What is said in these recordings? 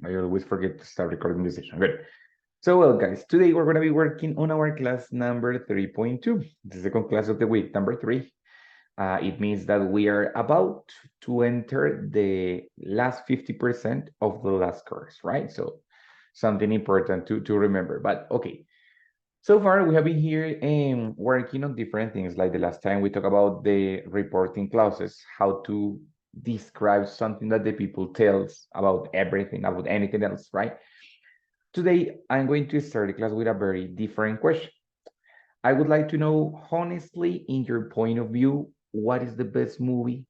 I always forget to start recording this session. Good. So, well, guys, today we're going to be working on our class number 3.2. The second class of the week, number 3. It means that we are about to enter the last 50% of the last course, right? So, something important to remember. But, okay. So far, we have been here working on different things. Like the last time we talked about the reporting clauses, how to describe something that the people tells about everything, about anything else, right? Today, I'm going to start the class with a very different question. I would like to know, honestly, in your point of view, what is the best movie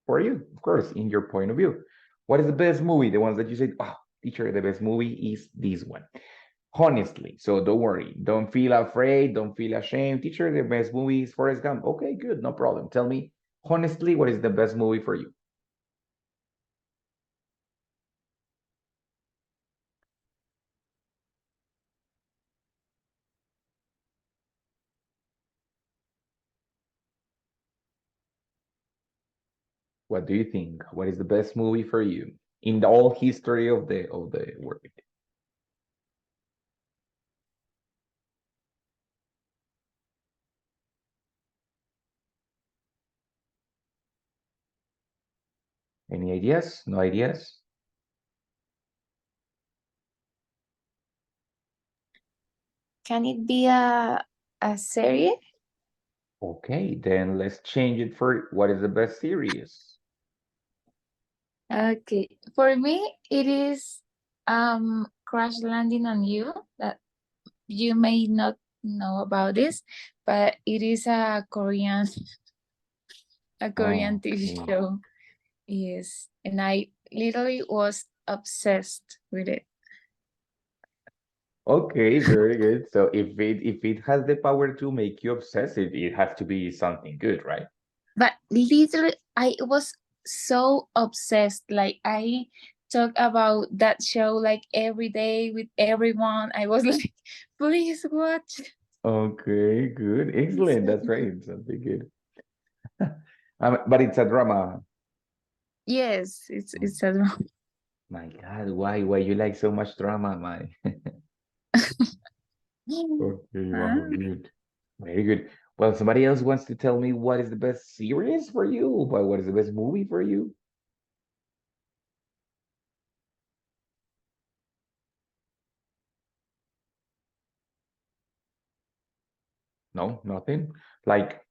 for you? Of course, in your point of view. What is the best movie? The ones that you said, oh, teacher, the best movie is this one. Honestly, so don't worry. Don't feel afraid. Don't feel ashamed. Teacher, the best movie is Forrest Gump. Okay, good. No problem. Tell me, honestly, what is the best movie for you? What do you think? What is the best movie for you in the whole history of the world? Any ideas? No ideas? Can it be a series? Okay, then let's change it for what is the best series? Okay. For me, it is Crash Landing on You. That you may not know about this, but it is a Korean TV Okay. show. Yes, and I literally was obsessed with it. Okay, very good. So if it has the power to make you obsessive, it has to be something good, right? But literally, I was so obsessed. Like I talk about that show like every day with everyone. I was like, please watch. Okay, good. It's Excellent. so That's right. good. It's something good. But it's a drama. Yes, it's a drama. My God, why you like so much drama, my? Okay, wow, Ah, good. Very good. Well, somebody else wants to tell me what is the best series for you, but what is the best movie for you? No, nothing. Like,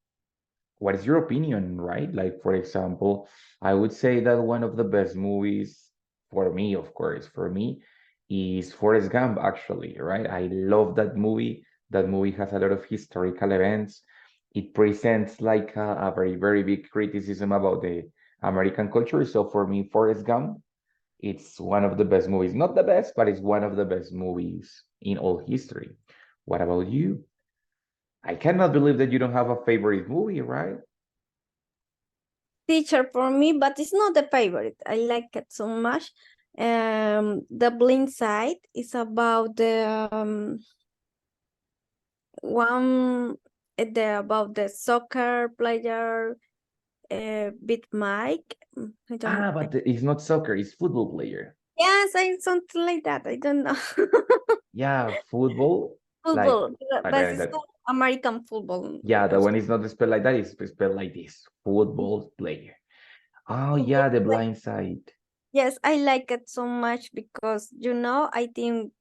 what is your opinion, right? Like, for example, I would say that one of the best movies for me, of course, for me, is Forrest Gump, actually, right? I love that movie. That movie has a lot of historical events. It presents like a very, very big criticism about the American culture. So for me, Forrest Gump, it's one of the best movies. Not the best, but it's one of the best movies in all history. What about you? I cannot believe that you don't have a favorite movie, right? Teacher for me, but it's not the favorite. I like it so much. The blind side is about the one about the soccer player, Big Mike. I don't. Ah, but it's not soccer, it's football player. Yes, I something like that. I don't know. Yeah, football. Like, Football, but okay, it's that, not American football. yeah, the one is not spelled like that, it's spelled like this. Football player. Oh Football yeah, the play- blind side. Yes, I like it so much because I think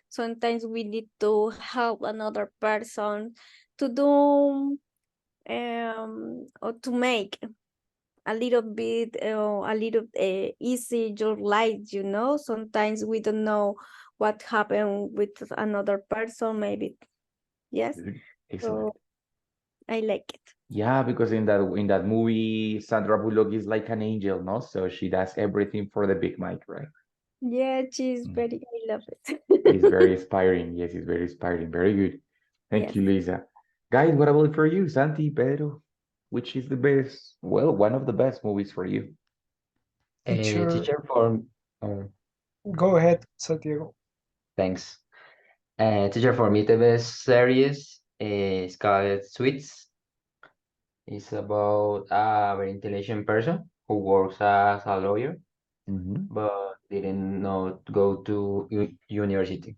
sometimes we need to help another person to do or to make a little bit easy your life. Sometimes we don't know what happened with another person. Maybe yes. Good. So Excellent. I like it. Yeah, because in that movie, Sandra Bullock is like an angel, no? So she does everything for the Big Mike, right? Yeah, she's Mm. very. I love It's very it. inspiring. Yes, it's very inspiring. Very good. Thank Yes. you, Lisa. Guys, what about for you, Santi, Pedro? Which is the best? Well, one of the best movies for you. Teacher, Teacher for go ahead, Santiago. thanks. Teacher for me the best series is called Suits. It's about a very intelligent person who works as a lawyer, Mm-hmm. but didn't not go to university.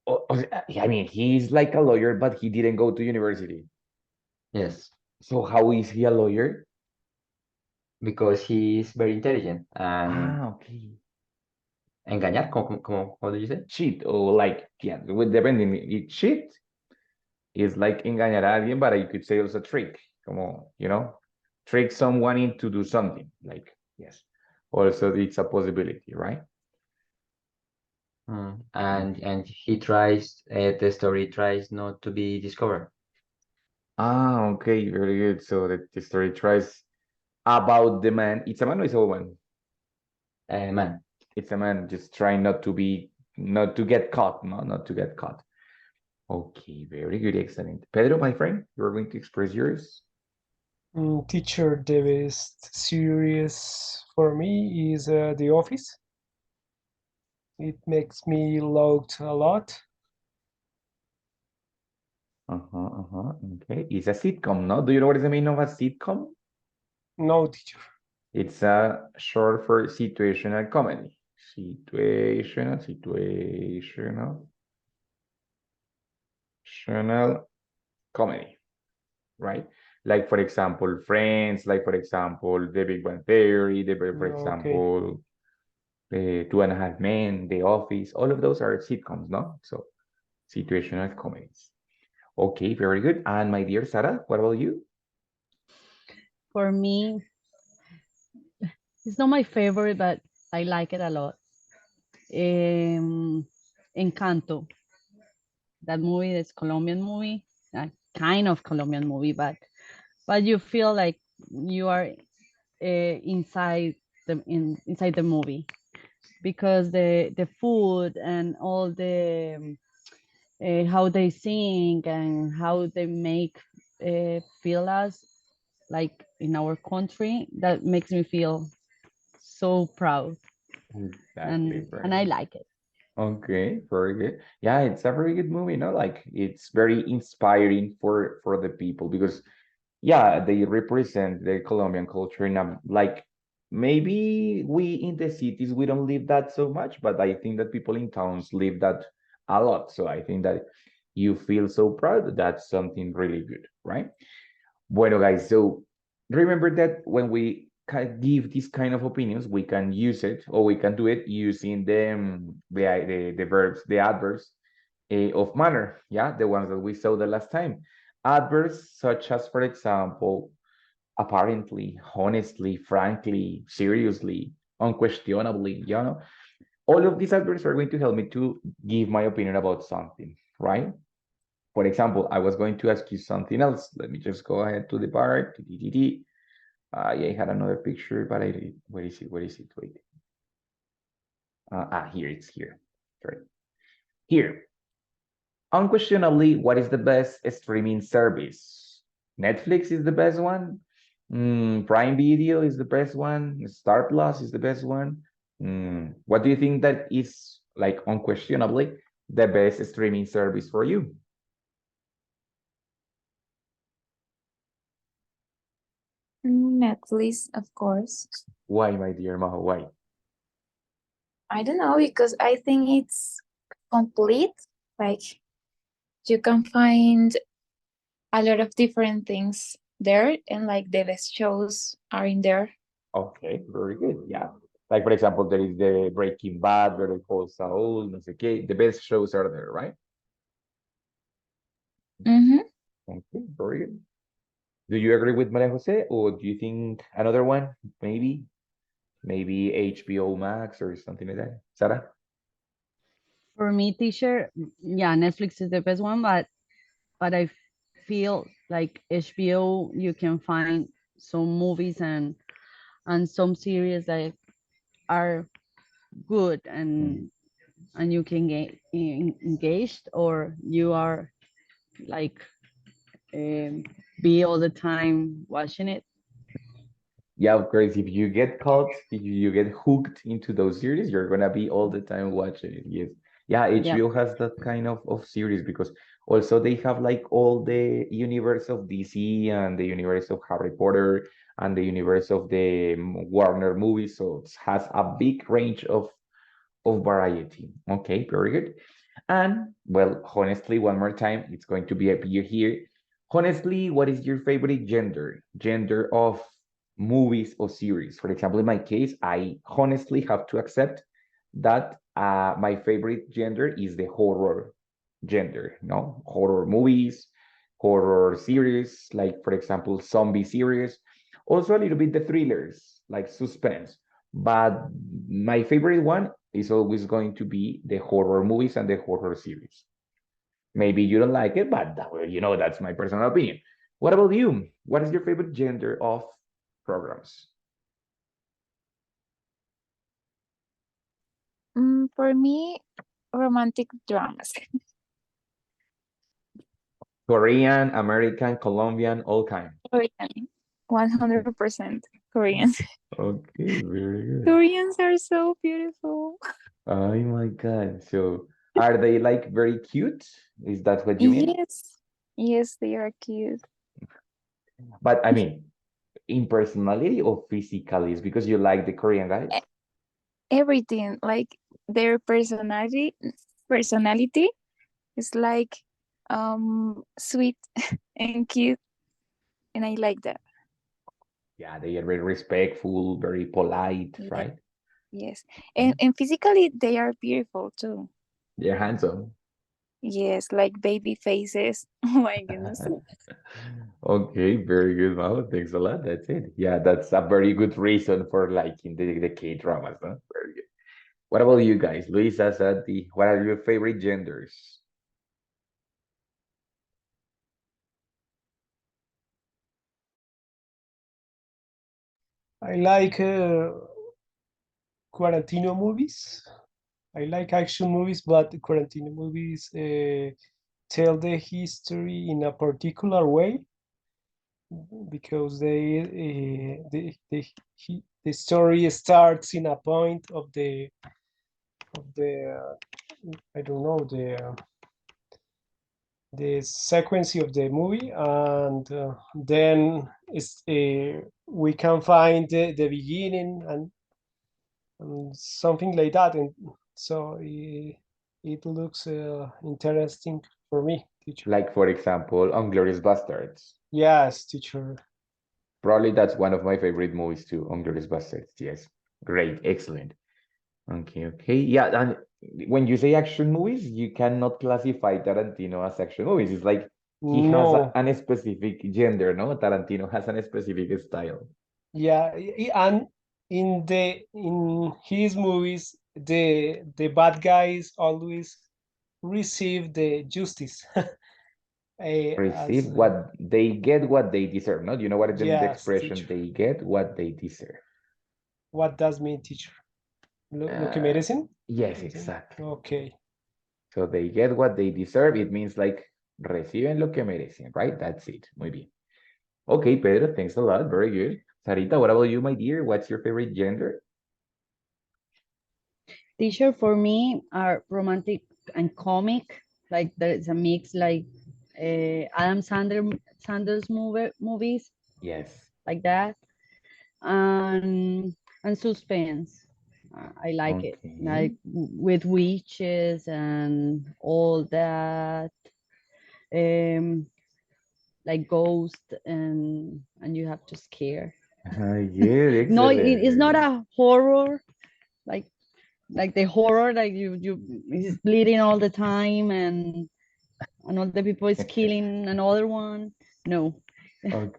I mean, he's like a lawyer, but he didn't go to university. Yes, So how is he a lawyer? because he's very intelligent and Ah, okay. engañar, how do you say? Cheat or like, yeah, depending. Cheat is like engañar a alguien, but you could say also trick. Como, trick someone into do something. Like, yes. Also, it's a possibility, right? And he tries, the story tries not to be discovered. Ah, okay, very good. So the story tries about the man. It's a man or it's a woman? Man, It's a man just trying not to get caught, no, not to get caught. Okay, very good, excellent. Pedro, my friend, you're going to express yours. Teacher, the best series for me is The Office. It makes me laugh a lot. Okay, it's a sitcom, no? Do you know what is the meaning of a sitcom? No, teacher. It's a short for situational comedy. Situational comedy, right? Like for example, Friends, like for example, The Big Bang Theory, for Okay. example, Two and a Half Men, The Office, all of those are sitcoms, no? So situational comedies. Okay, very good. And my dear Sarah, what about you? For me, it's not my favorite, but I like it a lot. Encanto, that movie, this Colombian movie, a kind of Colombian movie, but you feel like you are inside inside the movie because the food and all the how they sing and how they make feel us like in our country, that makes me feel so proud, Exactly, and very I good. like it. Okay, very good. Yeah, it's a very good movie, no? Like it's very inspiring for the people because yeah, they represent the Colombian culture in a like maybe we in the cities we don't live that so much, but I think that people in towns live that a lot. So I think that you feel so proud, that's something really good, right? Bueno, guys, so remember that when we give these kind of opinions, we can use it or we can do it using the verbs, the adverbs of manner, yeah, the ones that we saw the last time. Adverbs such as, for example, apparently, honestly, frankly, seriously, unquestionably, all of these adverbs are going to help me to give my opinion about something, right? For example, I was going to ask you something else. Let me just go ahead to the bar. Yeah, I had another picture, but where is it? Where is it? Wait. Here, it's here. Sorry. Here. Unquestionably, what is the best streaming service? Netflix is the best one. Prime Video is the best one. Star Plus is the best one. What do you think that is like unquestionably the best streaming service for you? Netflix, of course. Why, my dear Maho? Why? I don't know because I think it's complete. Like you can find a lot of different things there, and like the best shows are in there. Okay, very good. Yeah. Like, for example, there is the Breaking Bad, Better Call Saul, no sé qué. The best shows are there, right? Mm-hmm. Okay, very good. Do you agree with Maria Jose, or do you think another one? Maybe HBO Max or something like that. Sarah? For me, teacher, yeah, Netflix is the best one, but I feel like HBO, you can find some movies and some series that are good, and you can get engaged, or you are like um, be all the time watching it. Yeah, of course. If you get caught, if you get hooked into those series, you're gonna be all the time watching it. Yes. Yeah, Yeah, HBO has that kind of series because also they have like all the universe of DC and the universe of Harry Potter and the universe of the Warner movies. So it has a big range of variety. Okay, very good. And well, honestly, one more time, it's going to be appear here. Honestly, what is your favorite gender? Gender of movies or series? For example, in my case, I honestly have to accept that my favorite gender is the horror gender, no? Horror movies, horror series, like for example, zombie series. Also a little bit the thrillers, like suspense. But my favorite one is always going to be the horror movies and the horror series. Maybe you don't like it, but that's my personal opinion. What about you? What is your favorite gender of programs? For me, romantic dramas. Korean, American, Colombian, all kind. Korean, 100% Korean. Okay, very good. Koreans are so beautiful. Oh my God. So are they like very cute? Is that what you mean? Yes, yes, they are cute. But I mean, in personality or physically? Is because you like the Korean guys? Everything, like their personality is like sweet and cute, and I like that. Yeah, they are very respectful, very polite, Yeah, right? yes, and physically they are beautiful too. They're handsome. Yes, like baby faces. Oh my goodness. Okay, very good, Mao. Thanks a lot. That's it. Yeah, that's a very good reason for liking the K-dramas, no? Very good. What about you guys? Luisa, Santi, what are your favorite genders? I like Quarantino movies. I like action movies, but Quarantino movies tell the history in a particular way because the story starts in a point of the I don't know the sequence of the movie, and then we can find the beginning and something like that, and so it looks interesting for me, teacher. Like, for example, Unglorious Bastards. Yes, teacher. Probably that's one of my favorite movies too, Unglorious Bastards. Yes. Great, excellent. Okay, okay. Yeah, and when you say action movies, you cannot classify Tarantino as action movies. It's like he has No, an specific gender, no? Tarantino has a specific style. yeah, and in his movies, the bad guys always receive the justice. Receive As what they get, what they deserve, no? You know what is the yes, expression? teacher. They get what they deserve. What does mean, teacher? Lo que Uh, merecen? yes, exactly. Okay. So they get what they deserve. It means like reciben lo que merecen, right? That's it. Muy bien. Okay, Pedro, thanks a lot. Very good. Sarita, what about you, my dear? What's your favorite gender? Teacher for me are romantic and comic. Like there's a mix, like Adam Sanders movies Yes. like that, and suspense. I like it, Okay. like with witches and all that, um, like ghost and you have to scare. Good, No, excellent. it's Very not good. a horror like the horror, like you is bleeding all the time and all the people is killing another one. No,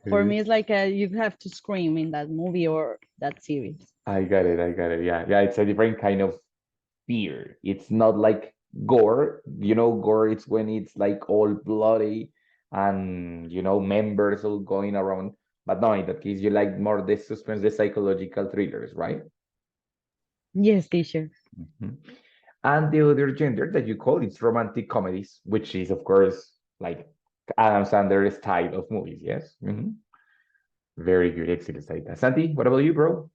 for Okay. me it's like you have to scream in that movie or that series. I got it. I got it. Yeah. Yeah. It's a different kind of fear. It's not like gore. Gore, it's when it's like all bloody and, members all going around. But no, in that case, you like more the suspense, the psychological thrillers, right? Yes, teacher. Mhm. And the other gender that you call it's romantic comedies, which is, of course, like Adam Sandler style of movies. Yes. Very good. Excellent, Saita. Santi, what about you, bro?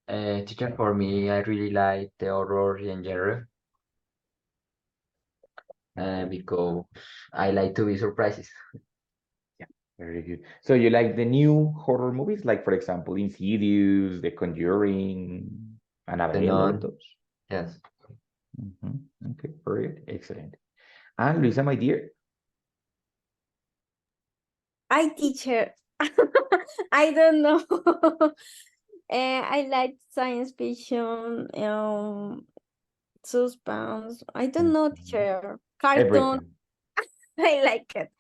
Teacher, for me, I really like the horror genre because I like to be surprises. Very good. So you like the new horror movies, like for example, Insidious, The Conjuring, The Annabelle, all of Nun. those? Yes. Okay, very good. Excellent. And Luisa, my dear, I teacher. I don't know. I like science fiction, suspense. I don't know, teacher. Cartoon. everything. I like it.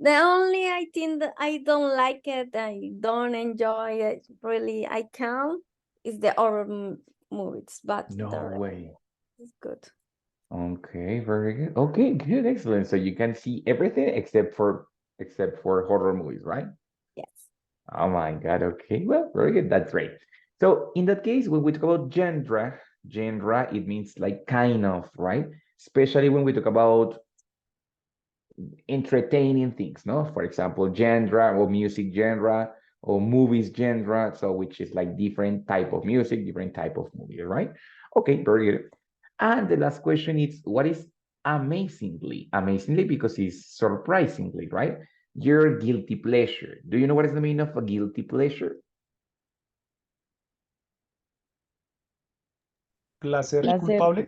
The only I think that I don't like it, I don't enjoy it really. I can is the horror movies, but the No rest way. is good. Okay, very good. Okay, good, excellent. So you can see everything except for horror movies, right? Yes. Oh my God. Okay. Well, very good. That's great. So in that case, when we talk about genre, it means like kind of, right? Especially when we talk about entertaining things, no? For example, genre or music genre or movies genre. So which is like different type of music, different type of movie, right? Okay, very good. And the last question is, what is amazingly? Amazingly because it's surprisingly, right? Your guilty pleasure. Do you know what is the meaning of a guilty pleasure? Placer Placer. culpable.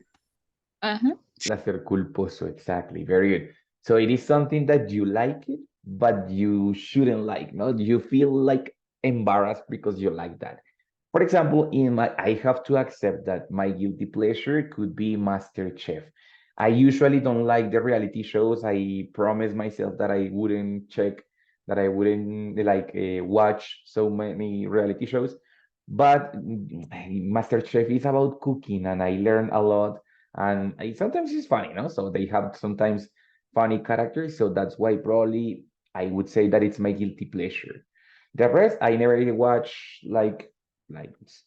Uh-huh. Placer culposo, exactly. Very good. So it is something that you like it, but you shouldn't like, no? You feel like embarrassed because you like that. For example, I have to accept that my guilty pleasure could be Master Chef. I usually don't like the reality shows. I promise myself that I wouldn't that I wouldn't like watch so many reality shows. But Master Chef is about cooking, and I learn a lot. And sometimes it's funny, no? So they have sometimes funny characters. So that's why probably I would say that it's my guilty pleasure. The rest, I never really watch like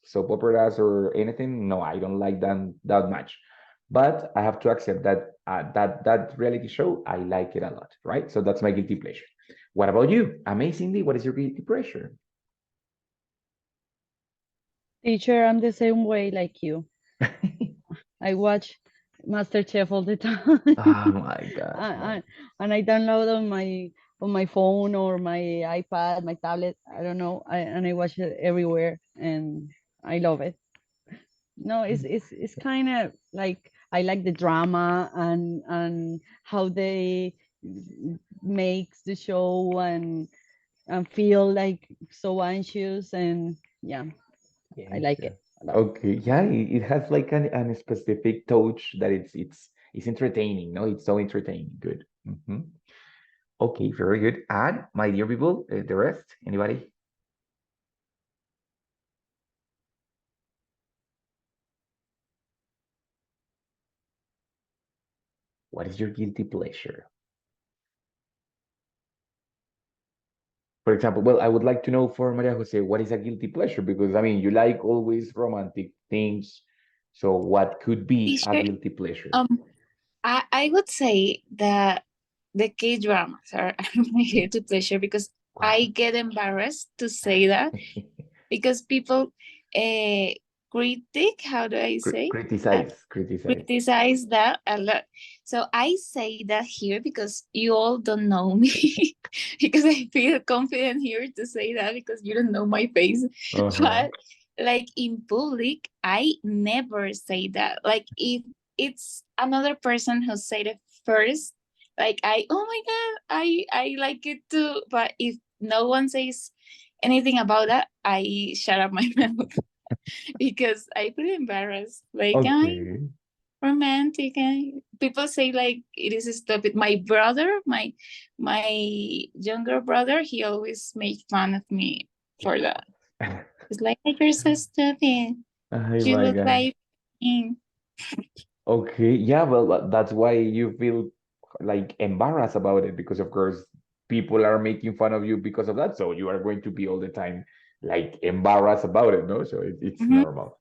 soap operas or anything. No, I don't like them that much. But I have to accept that that reality show, I like it a lot, right? So that's my guilty pleasure. What about you? Amazingly, what is your guilty pleasure? Teacher, I'm the same way like you. I watch MasterChef all the time. Oh my God, I, no. I, and I download on my phone or my iPad, my tablet. I don't know. And I watch it everywhere, and I love it. No, it's kind of like I like the drama and how they makes the show and feel like so anxious and yeah, I Yes, like yeah. it a lot. Okay, yeah, it has like an specific touch that it's entertaining, no? It's so entertaining. Good. Okay, very good. And my dear people, the rest, anybody? What is your guilty pleasure? For example, well, I would like to know for Maria Jose, what is a guilty pleasure? Because I mean, you like always romantic things. So what could be a Teacher, guilty pleasure? um, I would say that the K dramas are my guilty pleasure because I Wow. get embarrassed to say that because people uh, critic, how do I say? Uh, Criticize. criticize that a lot. So I say that here because you all don't know me because I feel confident here to say that because you don't know my face. Uh-huh. But like in public, I never say that. Like if it's another person who said it first, like oh my god, I like it too. But if no one says anything about that, I shut up my mouth because I feel embarrassed. Like I Okay. romantic and people say like it is stupid. My brother, my younger brother, he always makes fun of me for that. It's like you're so stupid. Oh You my look God. like me. Okay, yeah, well, that's why you feel like embarrassed about it because, of course, people are making fun of you because of that. So you are going to be all the time like embarrassed about it, no? So it's Mhm. normal.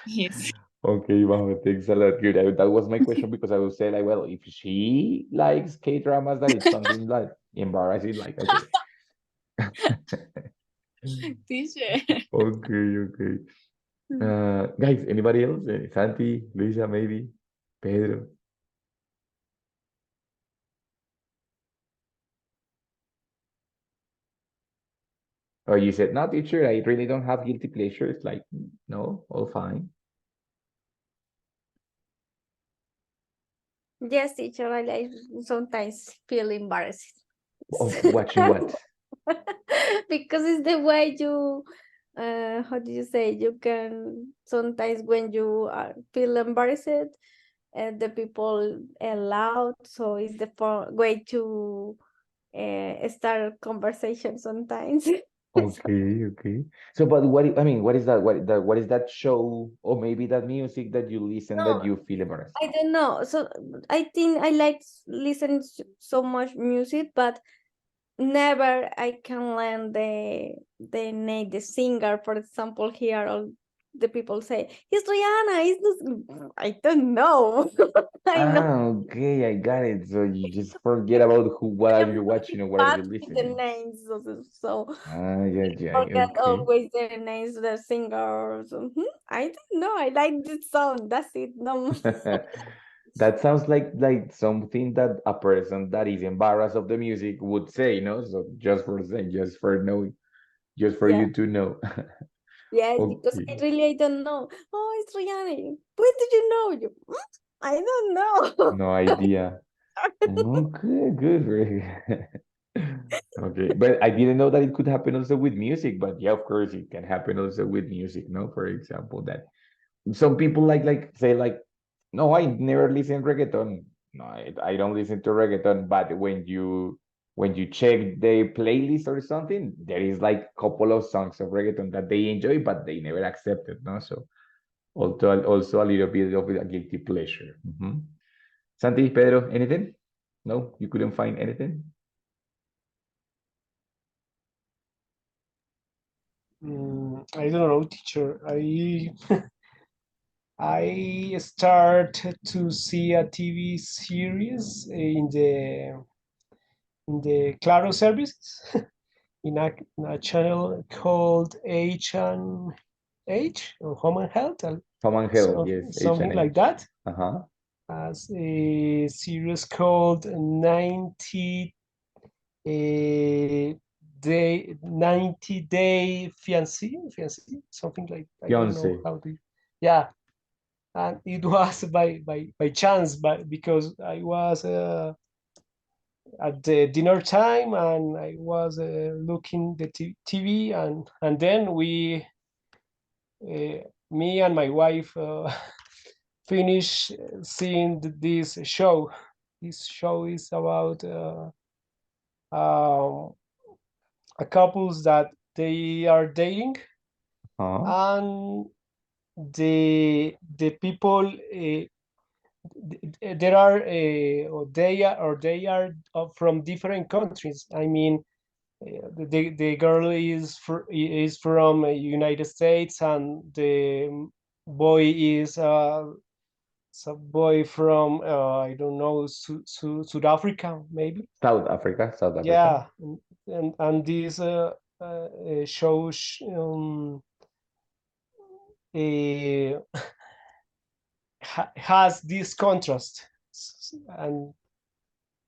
Yes. Okay, wow, thanks a lot. Good. That was my question because I would say like, well, if she likes K-dramas, that it's something like embarrassing, like okay. Teacher. Okay, okay. Guys, anybody else? Santi, Luisa, maybe, Pedro. Or you said, no, teacher, I really don't have guilty pleasures. Like, no, all fine. Yes, teacher, I like sometimes feel embarrassed. Of watching what? Because it's the way you, how do you say, you can sometimes when you feel embarrassed, and the people loud, so it's the way to start conversation sometimes. Okay, okay. So, but I mean, what is that? What is that show, or maybe that music that you listen that No, you feel embarrassed? I don't know. So I think I like listen so much music, but never I can learn the name, the singer. For example, here all the people say it's Rihanna. It's not, I don't know. I know Ah, okay, I got it. So you just forget about what are I'm you really watching or what are bad you with the listening. names, so Ah, yeah, yeah, forget okay. always the names of the singers. I don't know. I like this song. That's it. No. That sounds like something that a person that is embarrassed of the music would say, no? So just for saying, just for Yeah. you to know. Yes, because Okay. I don't know. Oh, it's Rihanna. When did you know? You, I don't know. No idea. Okay, good, very good. Okay, but I didn't know that it could happen also with music, but yeah, of course it can happen also with music, no? For example, that some people like say like, no, I never listen reggaeton. No, I don't listen to reggaeton, but when you check the playlist or something, there is like couple of songs of reggaeton that they enjoy, but they never accept it, no? So also a little bit of a guilty pleasure. Santi, Pedro, anything? No, you couldn't find anything? I don't know, teacher. I started to see a TV series in the Claro services in a channel called H and H or Home and Health, Common Hell, so yes, something like H&H. that. Uh-huh. As a series called 90 day fiancé, something like, I don't know Fiance. how to, yeah. And it was by chance, but because I was at the dinner time and I was looking the TV, and then me and my wife finish seeing this show. This show is about um, a couples that they are dating, Huh? and the people there are or they are from different countries. I mean, the girl is from United States, and the boy is a boy from I don't know, South Africa maybe. South Africa, South Africa. Yeah, and this shows uh, has this contrast, and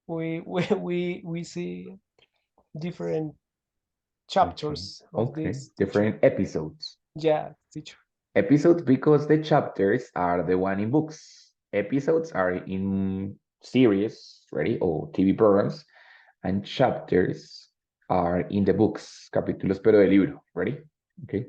we see different Okay. chapters of Okay. this teacher. Different episodes. Yeah, teacher. Episodes because the chapters are the one in books. Episodes are in series, ready, or TV programs, and chapters are in the books. Capítulos, pero de libro, ready? Okay.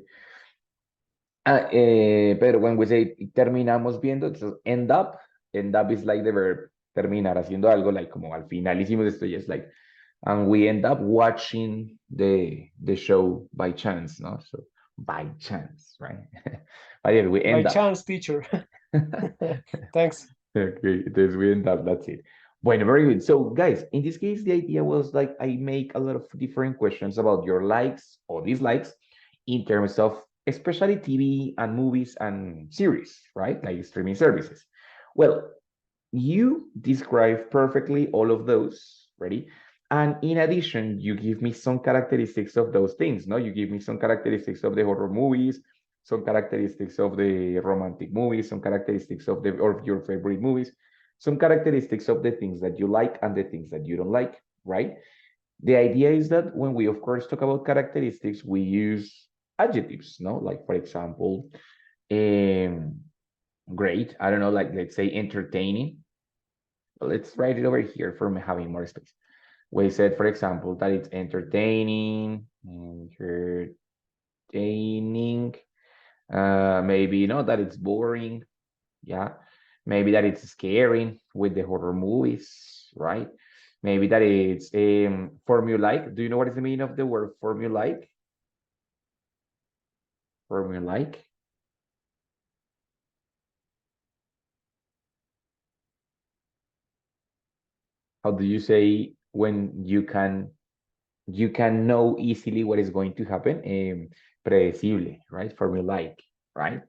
Pero when we say terminamos viendo, so end up is like the verb terminar haciendo algo, like como al final hicimos esto, yes, like, and we end up watching the show by chance, no? So by chance, right? But yeah, we By end up. chance, teacher. Thanks. Okay, there's we end up. That's it. Bueno, very good. So, guys, in this case, the idea was like I make a lot of different questions about your likes or dislikes in terms of especially TV and movies and series, right? Like streaming services. Well, you describe perfectly all of those, ready? And in addition, you give me some characteristics of those things, no? You give me some characteristics of the horror movies, some characteristics of the romantic movies, some characteristics of your favorite movies, some characteristics of the things that you like and the things that you don't like, right? The idea is that when we, of course, talk about characteristics, we use adjectives, no? Like, for example, great, I don't know, like, let's say entertaining. Let's write it over here for me having more space. We said, for example, that it's entertaining, maybe, you know, that it's boring, yeah. Maybe that it's scary with the horror movies, right? Maybe that it's formulaic. Do you know what is the meaning of the word formulaic? Formulaic. How do you say when you can know easily what is going to happen? Predecible, right? Formulaic, right?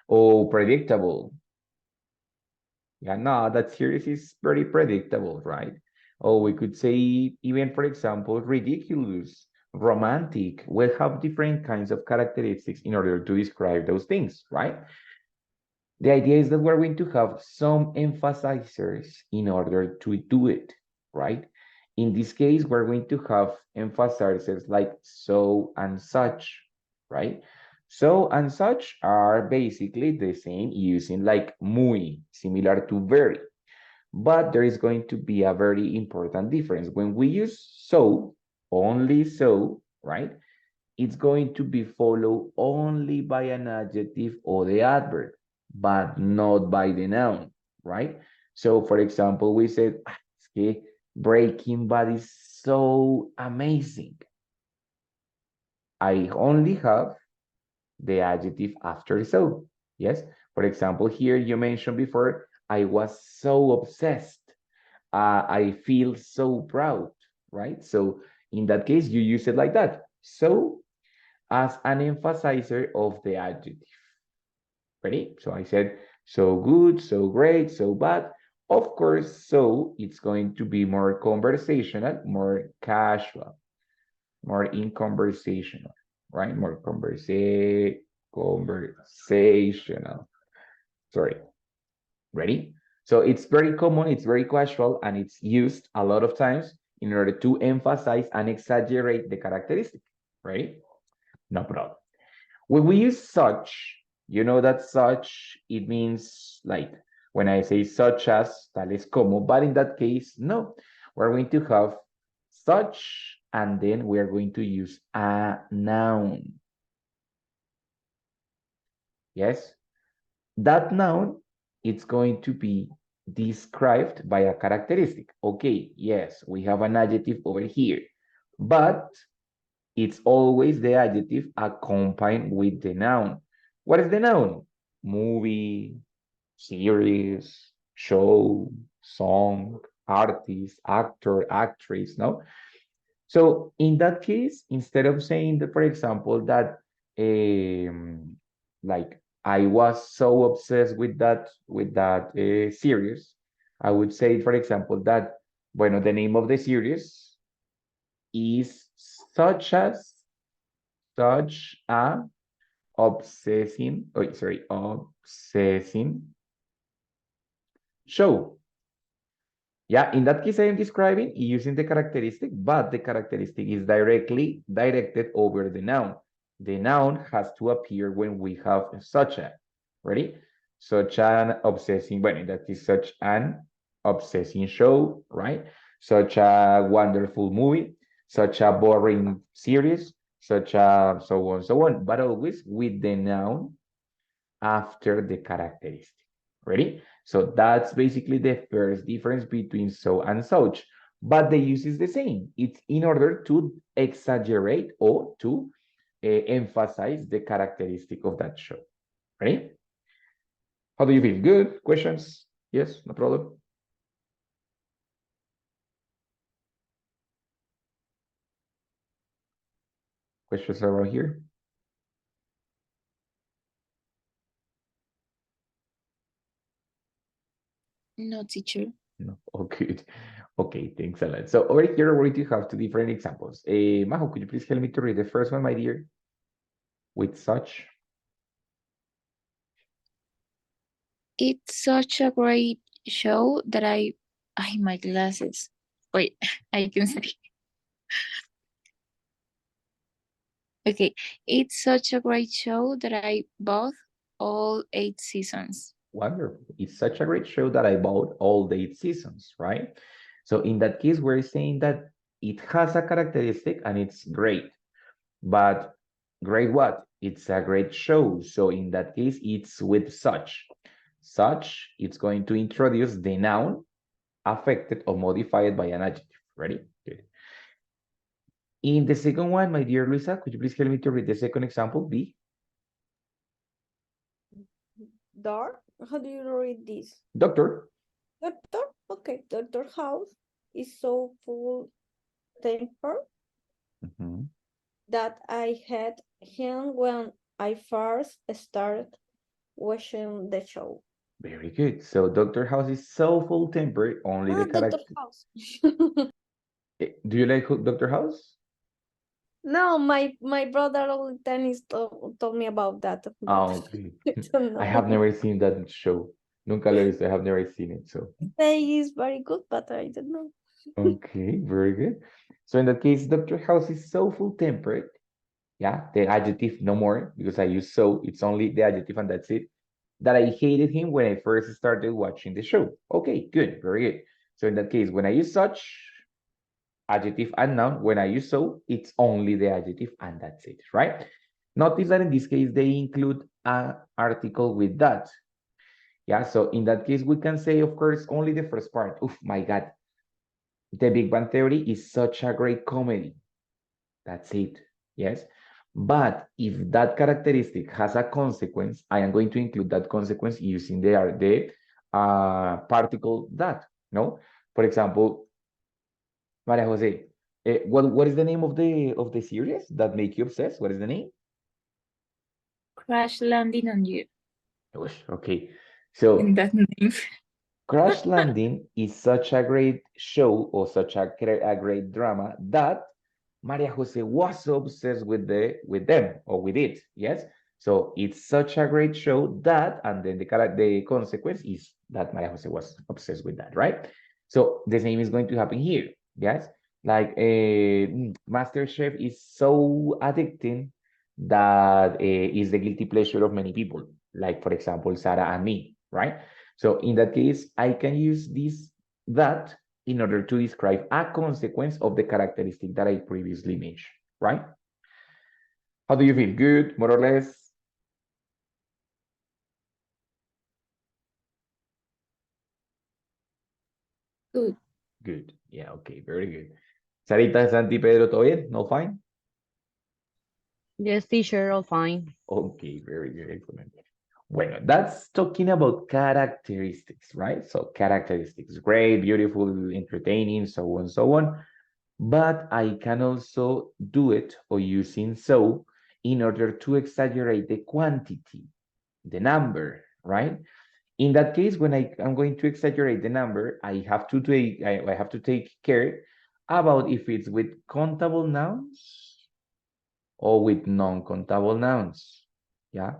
Or predictable. Yeah, no, that series is pretty predictable, right? Or we could say even, for example, ridiculous, romantic. We have different kinds of characteristics in order to describe those things, right? The idea is that we're going to have some emphasizers in order to do it, right? In this case, we're going to have emphasizers like so and such, right? So and such are basically the same using like muy, similar to very. But there is going to be a very important difference. When we use so, only so, right? It's going to be followed only by an adjective or the adverb, but not by the noun, right? So, for example, we said, es que Breaking Bad is so amazing. I only have the adjective after so, yes? For example, here you mentioned before, I was so obsessed. I feel so proud, right? So in that case, you use it like that. So as an emphasizer of the adjective. Ready? So I said, so good, so great, so bad. Of course, so it's going to be more conversational, more casual, more in conversational, right? More conversational. Sorry. Ready? So it's very common, it's very casual, and it's used a lot of times in order to emphasize and exaggerate the characteristic. Right? No problem. When we use such, you know that such, it means like when I say such as, tales como, but in that case, no. We're going to have such, and then we are going to use a noun. Yes? That noun, it's going to be described by a characteristic. Okay, yes, we have an adjective over here, but it's always the adjective accompanied with the noun. What is the noun? Movie, series, show, song, artist, actor, actress, no? So in that case, instead of saying that, for example, that like I was so obsessed with that series, I would say, for example, that bueno, the name of the series is such as such a obsessing show. Yeah, in that case, I am describing using the characteristic, but the characteristic is directly directed over the noun. The noun has to appear when we have such a, ready? Such an obsessing, well, that is such an obsessing show, right? Such a wonderful movie, such a boring series, such a so on, so on, but always with the noun after the characteristic. Ready? So that's basically the first difference between so and such. But the use is the same. It's in order to exaggerate or to emphasize the characteristic of that show. Ready? How do you feel? Good? Questions? Yes, no problem. Questions around here? No, teacher. No. Oh, good. Okay, thanks a lot. So over here, we're going to have two different examples. Majo, could you please help me to read the first one, my dear? With such. It's such a great show that I my glasses. Wait, I can see. Okay, it's such a great show that I bought all 8 seasons. Wonderful. It's such a great show that I bought all the 8 seasons, right? So in that case, we're saying that it has a characteristic and it's great. But great what? It's a great show. So in that case, it's with such. Such, it's going to introduce the noun affected or modified by an adjective. Ready? Good. In the second one, my dear Luisa, could you please help me to read the second example, B? Door? How do you read this? Doctor. Doctor? Okay, Doctor House is so full temper Mhm. that I had him when I first started watching the show. Very good. So Dr. House is so full-tempered, only the Doctor character. House. Do you like Dr. House? No, my brother all the time is told me about that, but Okay. I don't I have know. never seen that show. Nunca lo he visto. I have never seen it. So, Say is very good, but I don't know. okay, very good. So in that case, Dr. House is so full-tempered. Yeah, the adjective no more because I use so. It's only the adjective and that's it. That I hated him when I first started watching the show. Okay, good, very good. So in that case, when I use such, adjective and noun. When I use so, it's only the adjective and that's it, right? Notice that in this case, they include an article with that. Yeah, so in that case, we can say, of course, only the first part. Oh my God, The Big Bang Theory is such a great comedy. That's it, yes? But if that characteristic has a consequence, I am going to include that consequence using the particle that, no? For example, Maria Jose, what is the name of the series that make you obsessed? What is the name? Crash Landing on You. Okay, so In that name. Crash Landing is such a great show or such a great drama that Maria Jose was so obsessed with them or with it. Yes, so it's such a great show that, and then the consequence is that Maria Jose was obsessed with that, right? So the same is going to happen here. Yes, like Master Chef is so addicting that is the guilty pleasure of many people. Like for example, Sarah and me, right? So in that case, I can use this that in order to describe a consequence of the characteristic that I previously mentioned, right? How do you feel? Good, more or less? Good. Good. Yeah, okay, very good. Sarita, Santi, Pedro, ¿todo bien? No fine? Yes, teacher, all fine. Okay, very good, excellent. Bueno, that's talking about characteristics, right? So characteristics, great, beautiful, entertaining, so on, so on. But I can also do it or using so in order to exaggerate the quantity, the number, right? In that case, when I am going to exaggerate the number, I have to take care about if it's with countable nouns or with non-countable nouns. Yeah.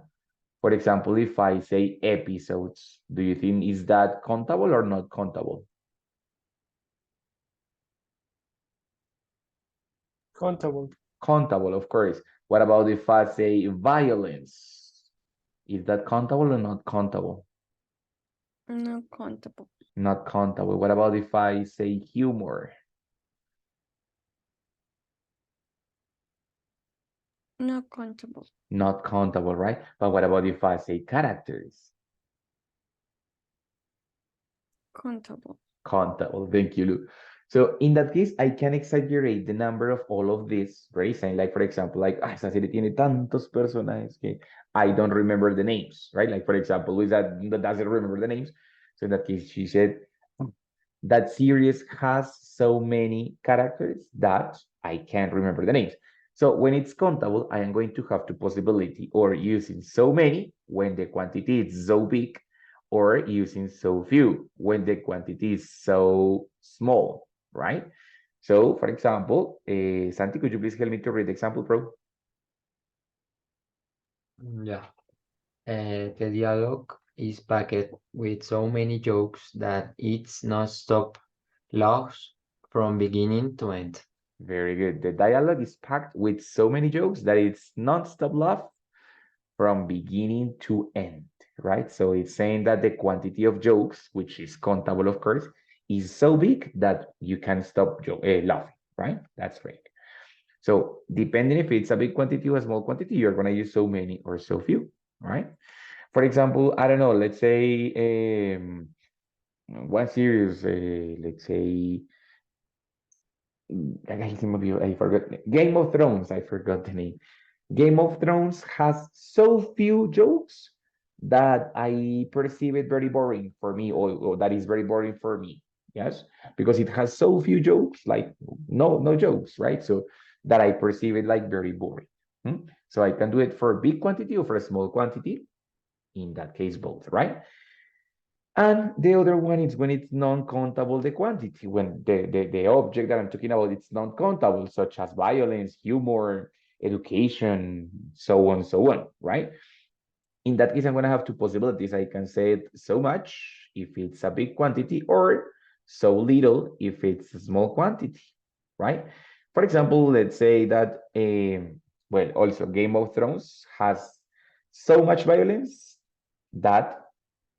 For example, if I say episodes, do you think is that countable or not countable? Countable. Countable, of course. What about if I say violence? Is that countable or not countable? No countable. Not countable. What about if I say humor? No countable. Not countable, right? But what about if I say characters? Countable. Countable. Thank you, Lu. So in that case, I can exaggerate the number of all of this. Very same. Like, for example, like, esa serie tiene tantos personajes que I don't remember the names, right? Like, for example, Luisa doesn't remember the names. So in that case, she said, that series has so many characters that I can't remember the names. So when it's countable, I am going to have the possibility or using so many when the quantity is so big or using so few when the quantity is so small, right? So for example, Santi, could you please help me to read the example, bro? Yeah. The dialogue is packed with so many jokes that it's non-stop laughs from beginning to end. Very good. The dialogue is packed with so many jokes that it's non-stop laugh from beginning to end, right? So it's saying that the quantity of jokes, which is countable, of course, is so big that you can't stop laughing, right? That's great. So depending if it's a big quantity or a small quantity, you're going to use so many or so few, right? For example, I don't know, let's say one series, let's say, I forgot, Game of Thrones, I forgot the name. Game of Thrones has so few jokes that I perceive it very boring for me, or that is very boring for me. Yes, because it has so few jokes, like no jokes, right? So that I perceive it like very boring. So I can do it for a big quantity or for a small quantity. In that case, both, right? And the other one is when it's non-countable the quantity, when the object that I'm talking about it's non-countable, such as violence, humor, education, so on, right? In that case, I'm going to have two possibilities. I can say it so much if it's a big quantity, or so little if it's a small quantity, right? For example, let's say that, well, also Game of Thrones has so much violence that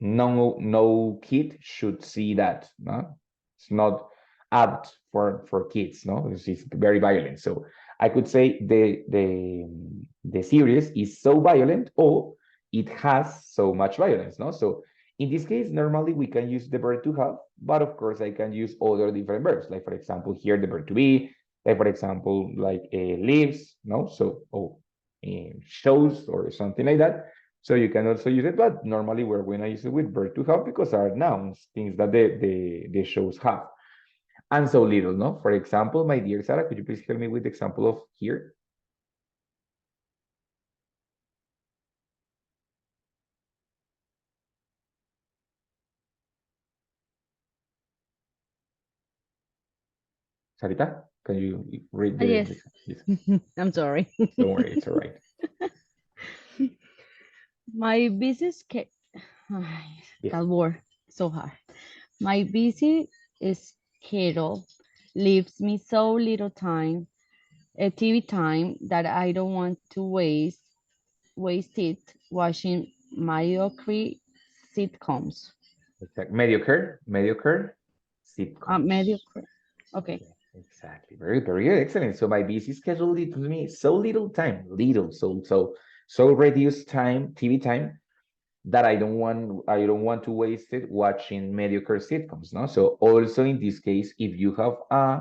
no kid should see that. No, it's not apt for kids. No, it's very violent. So I could say the series is so violent, or it has so much violence. No, so in this case, normally we can use the verb to have, but of course I can use other different verbs. Like for example, here the verb to be. Like for example, like lives. No, so shows or something like that. So you can also use it, but normally we're going to use it with verb to have because are nouns, things that the shows have. And so little, no? For example, my dear Sarah, could you please help me with the example of here? Sarita, can you read Yes. yes. I'm sorry. Don't worry, it's all right. My busy Yes. that word so hard. My busy schedule leaves me so little time, TV time, that I don't want to waste it watching mediocre sitcoms. Exactly. Mediocre sitcoms. Mediocre. Okay. Exactly. Very good. Excellent. So my busy schedule leaves me so little time, so reduced time, TV time, that I don't want to waste it watching mediocre sitcoms. No. So also in this case, if you have a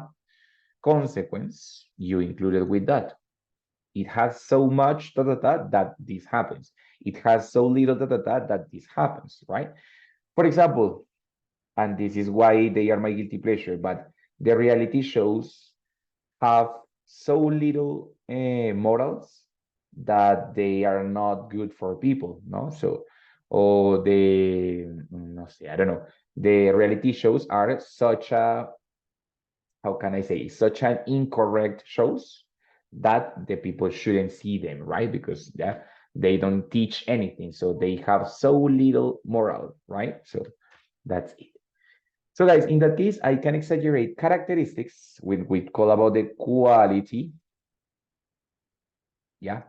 consequence, you include it with that. It has so much that this happens. It has so little that this happens, right? For example, and this is why they are my guilty pleasure, but the reality shows have so little morals that they are not good for people, no? So, or no sé, I don't know. The reality shows are such a, how can I say, such an incorrect shows that the people shouldn't see them, right? Because they don't teach anything. So they have so little moral, right? So that's it. So guys, in that case, I can exaggerate characteristics with we call about the quality. Yeah,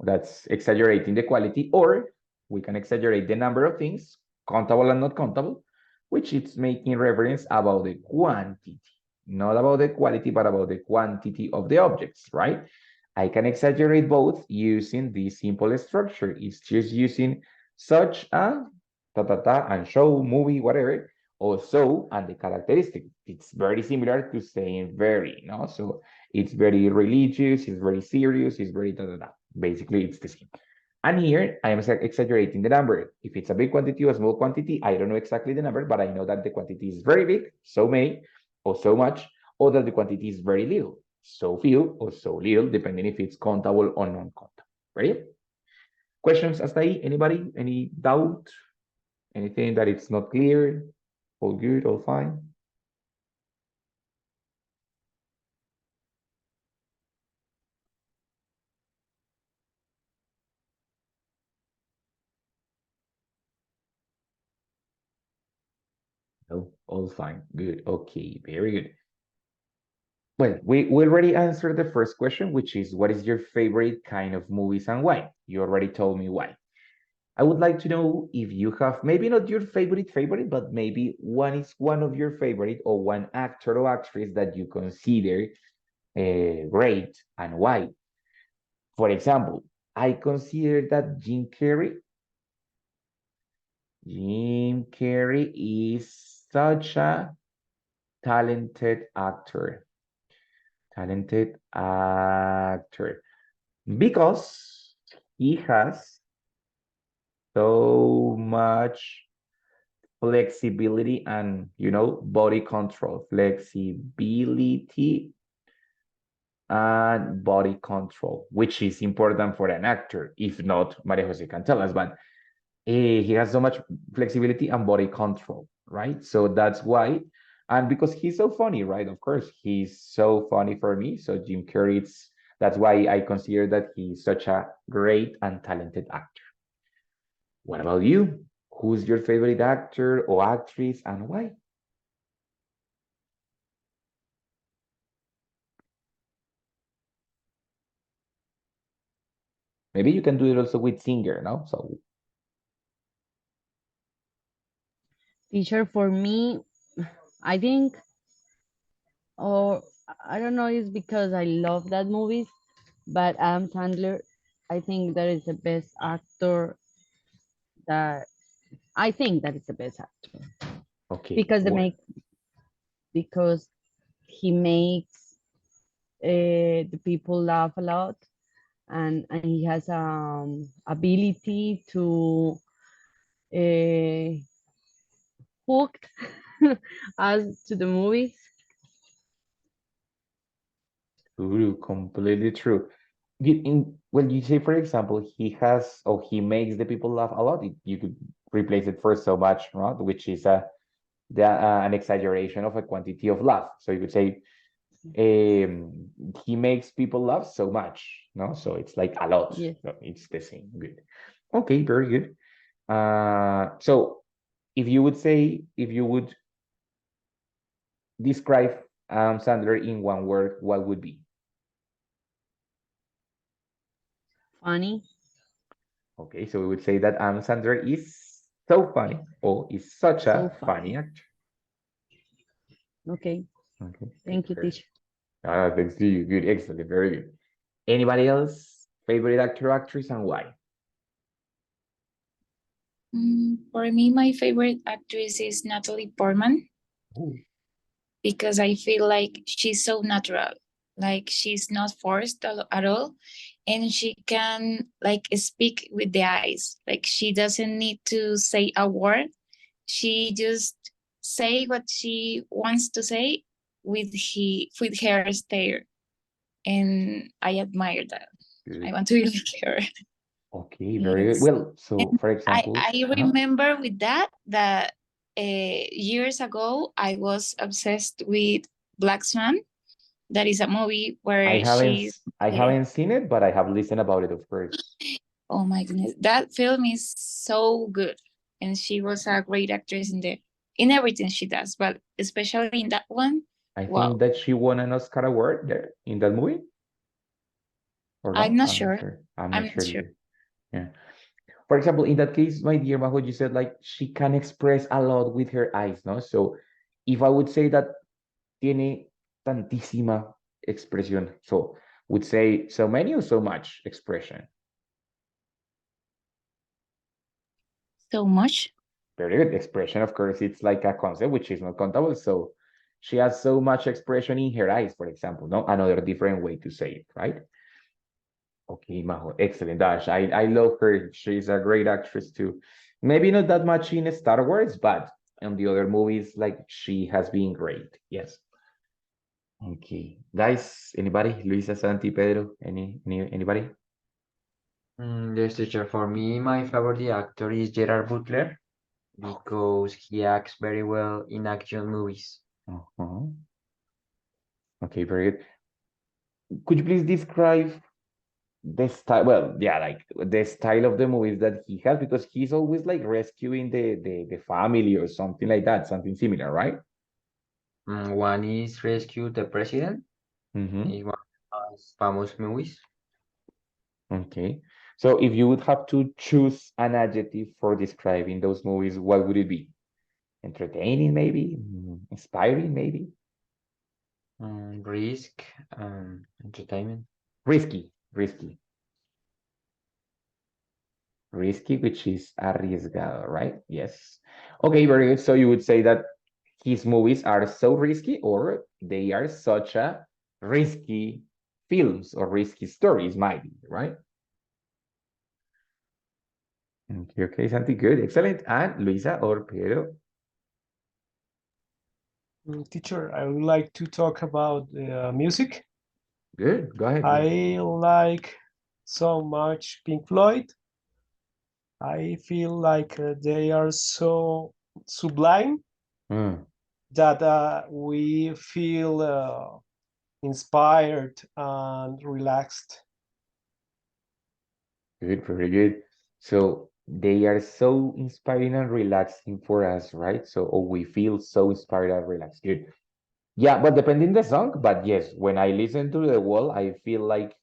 that's exaggerating the quality, or we can exaggerate the number of things, countable and not countable, which is making reference about the quantity, not about the quality, but about the quantity of the objects, right? I can exaggerate both using this simple structure. It's just using such a and show, movie, whatever, or so and the characteristic. It's very similar to saying very, no? So it's very religious, it's very serious, it's very Basically, it's the same. And here I am exaggerating the number. If it's a big quantity or a small quantity, I don't know exactly the number, but I know that the quantity is very big, so many, or so much, or that the quantity is very little, so few or so little, depending if it's countable or non-countable. Ready? Questions hasta ahí? Anybody? Any doubt? Anything that it's not clear? All good, all fine? No, all fine. Good. Okay, very good. Well, we already answered the first question, which is what is your favorite kind of movies and why? You already told me why. I would like to know if you have maybe not your favorite, but maybe one is one of your favorite or one actor or actress that you consider great and why. For example, I consider that Jim Carrey is such a talented actor. Talented actor. Because he has so much flexibility and, body control. Flexibility and body control, which is important for an actor. If not, Maria Jose can tell us, but he has so much flexibility and body control, right? So that's why, and because he's so funny, right? Of course, he's so funny for me. So Jim Carrey, that's why I consider that he's such a great and talented actor. What about you? Who's your favorite actor or actress and why? Maybe you can do it also with singer, no? So Teacher, for me, I think, or I don't know, it's because I love that movies, but Adam Sandler, I think that is the best actor that I think that is the best actor okay, because they what? make because he makes the people laugh a lot, and he has ability to uh, hook us to the movies. True, completely true. Well, you say, for example, he has or he makes the people laugh a lot. You could replace it for so much, right? Which is an exaggeration of a quantity of laugh. So you could say he makes people laugh so much, no? So it's like a lot. Yes, So it's the same. Good. Okay, very good. So if you would describe Sandler in one word, what would be? funny, Okay, so we would say that Adam Sandler is so funny or is such so a funny funny. actor. Okay, Okay, good, thank you, very. teacher. Thanks to you. Good, excellent, very good. Anybody else? Favorite actor, actress, and why? For me, my favorite actress is Natalie Portman Ooh. because I feel like she's so natural. Like she's not forced at all, and she can like speak with the eyes. Like she doesn't need to say a word. She just say what she wants to say with her stare, and I admire that. I Good. want to be like her. Okay, very good. Yes. Well, so And for I, example, I remember with that years ago I was obsessed with Black Swan. That is a movie I where haven't she's I haven't seen it, but I have listened about it, of course. oh my goodness, that film is so good, and she was a great actress in everything she does, but especially in that one. I think Wow, that she won an Oscar award there in that movie, or I'm no? not I'm not sure. sure. I'm I'm not not sure sure. either. Yeah. For example, in that case, my dear Majo, you said like she can express a lot with her eyes, no? So if I would say that tiene tantísima expresión, so would say so many or so much expression? So much. Very good. Expression, of course, it's like a concept which is not countable. So she has so much expression in her eyes, for example, no? Another different way to say it, right? Okay, Majo, excellent. Dash, I love her. She's a great actress too. Maybe not that much in Star Wars, but in the other movies, like she has been great. Yes. Okay, guys, anybody? Luisa, Santi, Pedro, anybody? Yes, teacher. For me, my favorite actor is Gerard Butler because he acts very well in action movies. Uh-huh. Okay, very good. Could you please describe the style? Well, yeah, like the style of the movies that he has, because he's always like rescuing the family or something like that, something similar, right? One is Rescue the President. Mm-hmm. It's one of his famous movies. Okay. So if you would have to choose an adjective for describing those movies, what would it be? Entertaining, maybe? Inspiring, maybe? Risk, entertainment. Risky, risky. Risky, which is arriesgado, right? Yes. Okay, very good. So you would say that his movies are so risky, or they are such a risky films or risky stories, might be, right? Okay, okay, Santi, good, excellent. And Luisa or Pedro? Teacher, I would like to talk about music. Good, go ahead. I like so much Pink Floyd. I feel like they are so sublime Mm, that we feel inspired and relaxed. good, very good. So they are so inspiring and relaxing for us, right? So or we feel so inspired and relaxed. Good. Yeah, but depending the song, but yes, when I listen to The Wall, I feel like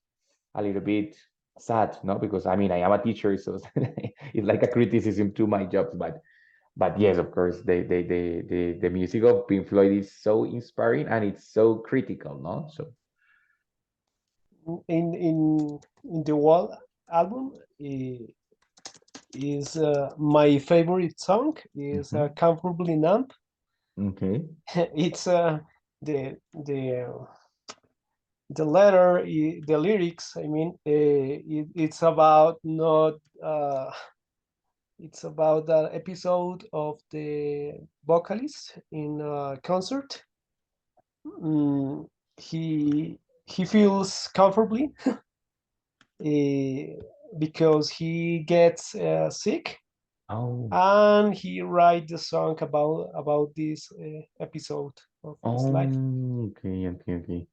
a little bit sad, no? Because I mean, I am a teacher, so it's like a criticism to my job. But yes, of course, the music of Pink Floyd is so inspiring and it's so critical, no? So In the Wall album is my favorite song is Comfortably Numb. okay. It's the the the letter, the lyrics. I mean, it's about not. It's about an episode of the vocalist in a concert. Mm, he feels comfortably because he gets sick, Oh, and he write the song about this episode of his life. okay, okay, okay.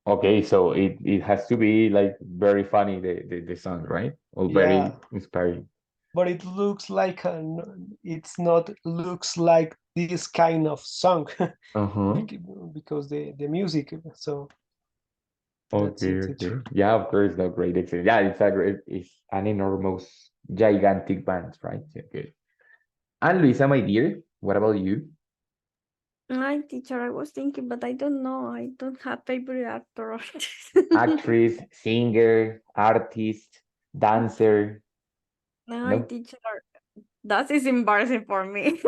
Okay, so it has to be like very funny, the song, right? Or very Yeah, inspiring. but it looks like it's not looks like this kind of song Uh-huh. because the music. So that's Okay, it, okay. teacher. Yeah, of course, no, great, excellent. Yeah, it's a great, it's an enormous, gigantic band, right? Yeah, good. And Luisa, my dear, what about you? Hi, teacher. I was thinking, but I don't know. I don't have favorite actor. Actress, singer, artist, dancer? Hi, No? teacher. That is embarrassing for me.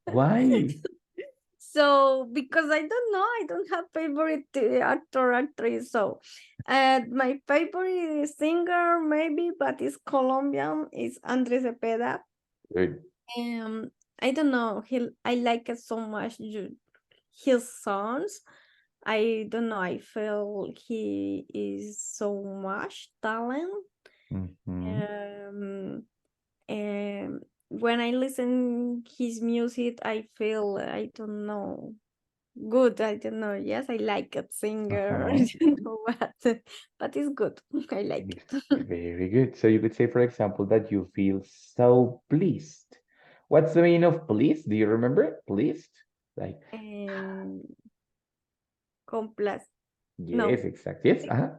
Why? So because I don't know, I don't have favorite actor actress. So, my favorite singer maybe, but it's Colombian. Is Andres Cepeda. Good. Um, I don't know. I like it so much. His songs. I don't know. I feel he is so much talent. Mm-hmm. Um, and when I listen his music, I feel I don't know good. I don't know. Yes, I like it. Singer. I Uh-huh. don't know what, but it's good. I like It's it. very good. So you could say, for example, that you feel so pleased. What's the meaning of pleased? Do you remember? Pleased? Like, And complas. yes, No. exactly. Yes, uh-huh.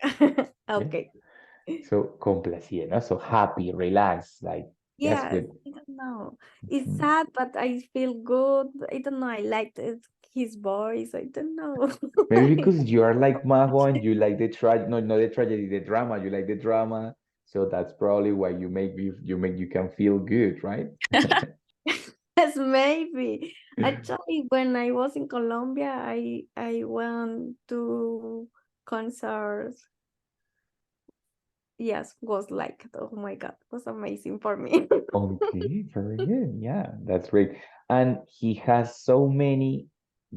Yes. Okay. So complacido, ¿no? So happy, relaxed, like, yes, Yes, good. I don't know. It's Mhm. sad, but I feel good. I don't know. I liked it, his voice. I don't know. Maybe because you are like Majo and you like the no, not the tragedy, the drama. You like the drama, so that's probably why you can feel good, right? Yes, maybe. Actually, when I was in Colombia, I went to concerts. Yes, was like, oh my God, was amazing for me. Okay, very good. Yeah, that's great. And he has so many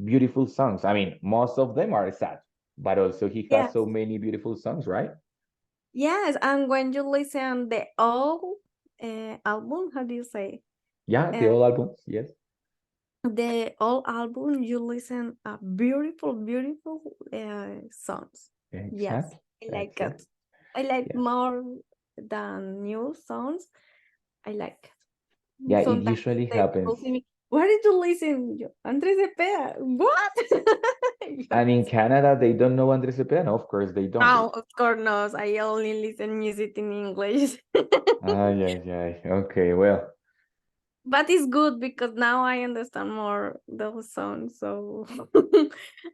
beautiful songs. I mean, most of them are sad, but also he has Yes, so many beautiful songs, right? yes, and when you listen the whole album, how do you say? Yeah, the Uh, old albums. Yes, the whole album, you listen a beautiful, beautiful songs. Yes, exactly. I That's like it. it. I like Yeah, more than new songs. I like yeah. it. It Sometimes usually they happens. will see me. Where did you listen? Yo, Andres Cepeda. What? And in Canada, they don't know Andres Cepeda? No, of course they don't. No, of course not. I only listen music in English. Yeah, yeah. Okay, well, But it's good because now I understand more those songs. So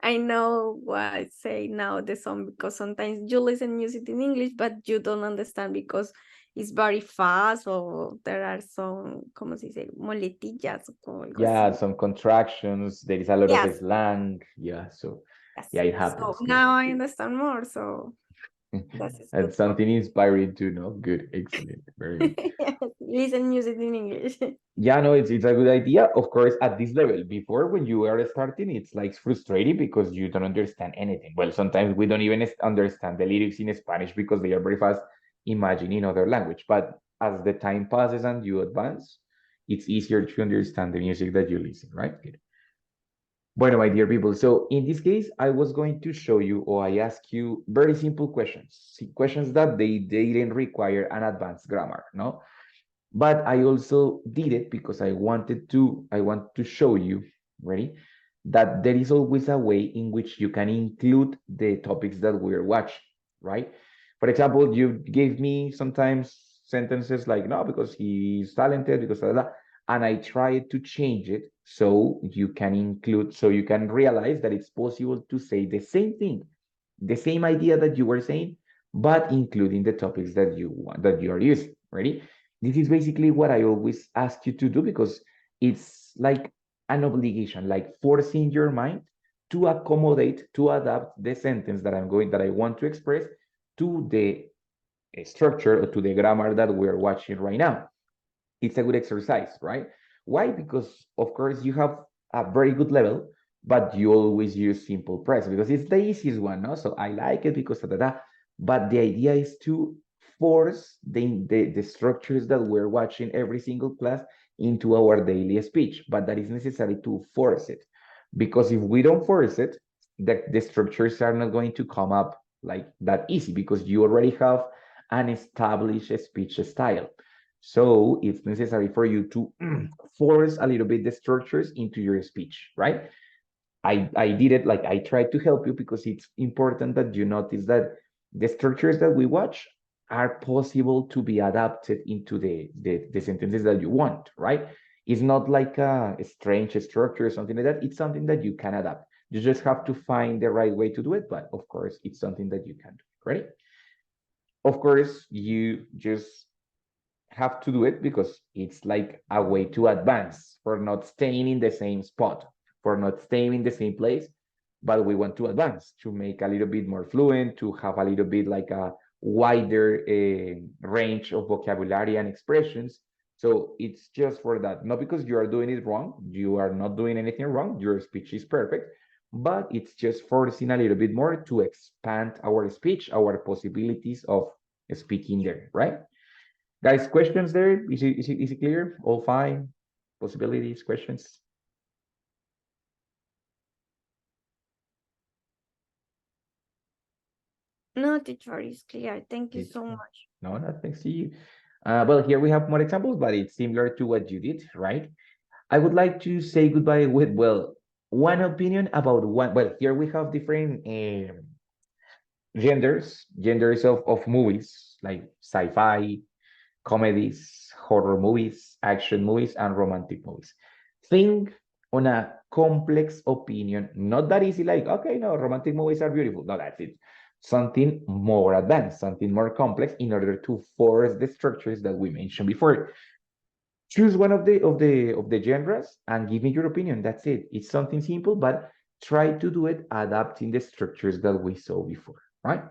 I know what say now the song, because sometimes you listen music in English, but you don't understand because it's very fast, or there are some, ¿cómo se dice? Moletillas o algo yeah, así. some contractions. There is a lot of Yes, slang. Yeah, so yes. yeah, it So happens. Good. now I understand more. So that is And good for something inspiring too, no? Good, excellent, very good. me. Yes, listen music in English. Yeah, no, it's a good idea. Of course, at this level, before when you are starting, it's like frustrating because you don't understand anything. Well, sometimes we don't even understand the lyrics in Spanish because they are very fast imagining other language. But as the time passes and you advance, it's easier to understand the music that you listen, right? Good. Bueno, my dear people, so in this case, I was going to show you, or I ask you very simple questions, questions that they didn't require an advanced grammar, no? But I also did it because I want to show you, ready, that there is always a way in which you can include the topics that we're watching, right? For example, you gave me sometimes sentences like, no, because he's talented, because of that, and I tried to change it so you can include, so you can realize that it's possible to say the same thing, the same idea that you were saying, but including the topics that you want, that you are using, ready? This is basically what I always ask you to do because it's like an obligation, like forcing your mind to accommodate, to adapt the sentence that I want to express to the structure or to the grammar that we're watching right now. It's a good exercise, right? Why? Because of course you have a very good level, but you always use simple present because it's the easiest one, no? So I like it because da, da, da. But the idea is to force the structures that we're watching every single class into our daily speech, but that is necessary to force it. Because if we don't force it, the structures are not going to come up like that easy because you already have an established speech style. So it's necessary for you to force a little bit the structures into your speech, right? I did it like I tried to help you because it's important that you notice that the structures that we watch are possible to be adapted into the sentences that you want, right? It's not like a strange structure or something like that. It's something that you can adapt. You just have to find the right way to do it. But of course, it's something that you can do, right? Of course, you just have to do it because it's like a way to advance for not staying in the same spot, for not staying in the same place, but we want to advance to make a little bit more fluent, to have a little bit like a wider range of vocabulary and expressions. So it's just for that, not because you are doing it wrong. You are not doing anything wrong. Your speech is perfect, but it's just forcing a little bit more to expand our speech, our possibilities of speaking there, right? Guys, questions there? Is it clear? All fine? Possibilities, questions? No, teacher, is clear. Thank you so It's- much. No, not thanks to you. Well, here we have more examples, but it's similar to what you did, right? I would like to say goodbye with, well, one opinion about one. Well, here we have different genders of movies, like sci-fi, comedies, horror movies, action movies, and romantic movies. Think on a complex opinion, not that easy, like, okay, no, romantic movies are beautiful. No, that's it. Something more advanced, something more complex in order to force the structures that we mentioned before. Choose one of the genres and give me your opinion. That's it. It's something simple, but try to do it adapting the structures that we saw before, right?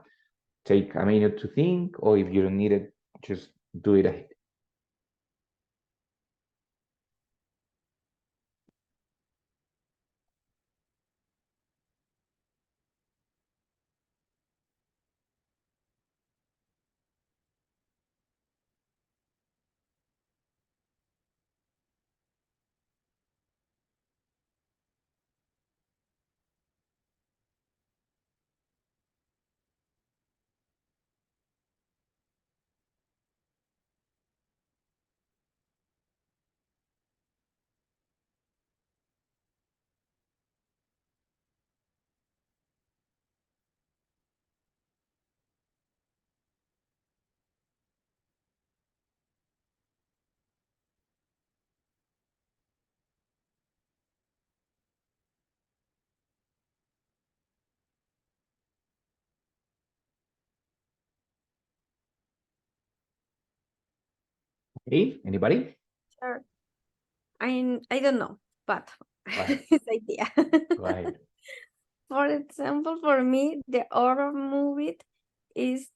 Take a minute to think, or if you don't need it, just do it ahead. Okay, anybody? Sure. I don't know, but Go ahead. this idea. Go ahead. For example, for me, the horror movie is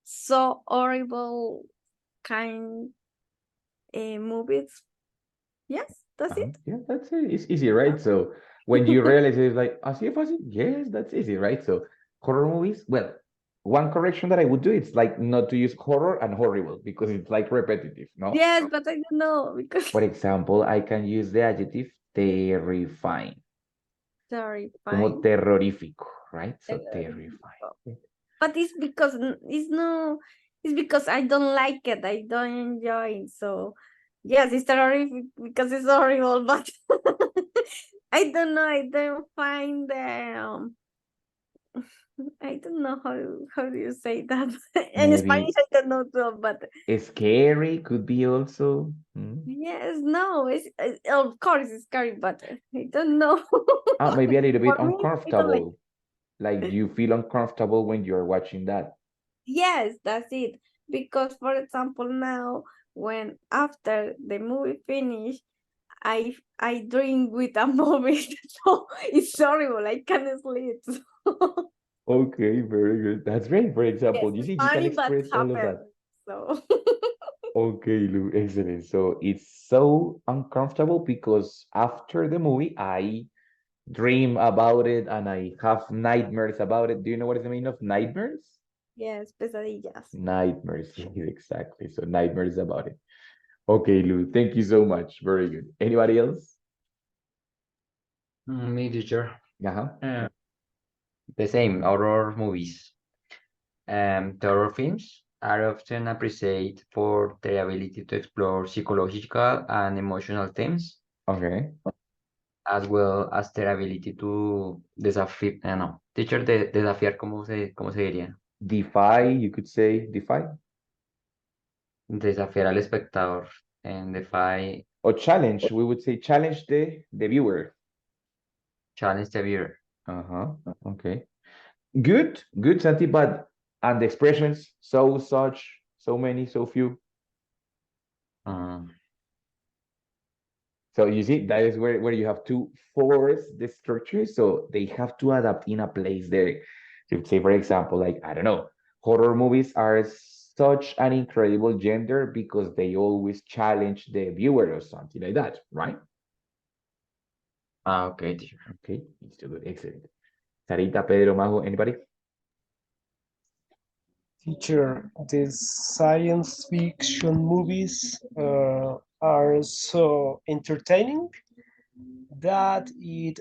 so horrible kind movies. Yes, that's it. Yeah, that's it. It's easy, right? So when you realize it's like, así es fácil? Yes, that's easy, right? So horror movies, well, one correction that I would do, it's like not to use horror and horrible because it's like repetitive, no? Yes, but I don't know because For example, I can use the adjective terrifying, sorry, como fine. terrorífico, right? So Terrorífico. terrifying. But it's because it's no, it's because I don't like it. I don't enjoy it. So yes, it's terrific because it's horrible. But I don't know. I don't find I don't know how do you say that in Spanish. Maybe I don't know too, but scary could be also. yes, no, of course it's scary, but I don't know. Maybe a little bit For me, I don't like. uncomfortable. Like you feel uncomfortable when you're watching that. Yes, that's it. Because for example, now when after the movie finish, I drink with a movie, so it's horrible. I can't sleep. So, Okay, very good. That's great. For yes, example, you it's see, you can funny, but express all of that. happen. So Okay, Lou, excellent. So it's so uncomfortable because after the movie, I dream about it and I have nightmares about it. Do you know what is the meaning of nightmares? yes, pesadillas. Nightmares, yes, exactly. So nightmares about it. Okay, Lou, thank you so much. Very good. Anybody else? Me, teacher. Uh-huh. The same, horror movies. Horror films are often appreciated for their ability to explore psychological and emotional themes, Okay. as well as their ability to desafiar, no, teacher, desafiar, cómo se diría? Defy, you could say defy. Desafiar al espectador, and defy, Or challenge, we would say challenge the viewer. challenge the viewer. Uh-huh. Okay. Good, Santi, but and the expressions, so, such, so many, so few. Um, So you see, that is where you have to force the structure. So they have to adapt in a place there. So say, for example, like, I don't know, horror movies are such an incredible gender because they always challenge the viewer or something like that, right? okay, teacher. Okay, it's too good. Excellent. Sarita, Pedro, Majo, anybody? Teacher, the science fiction movies are so entertaining that it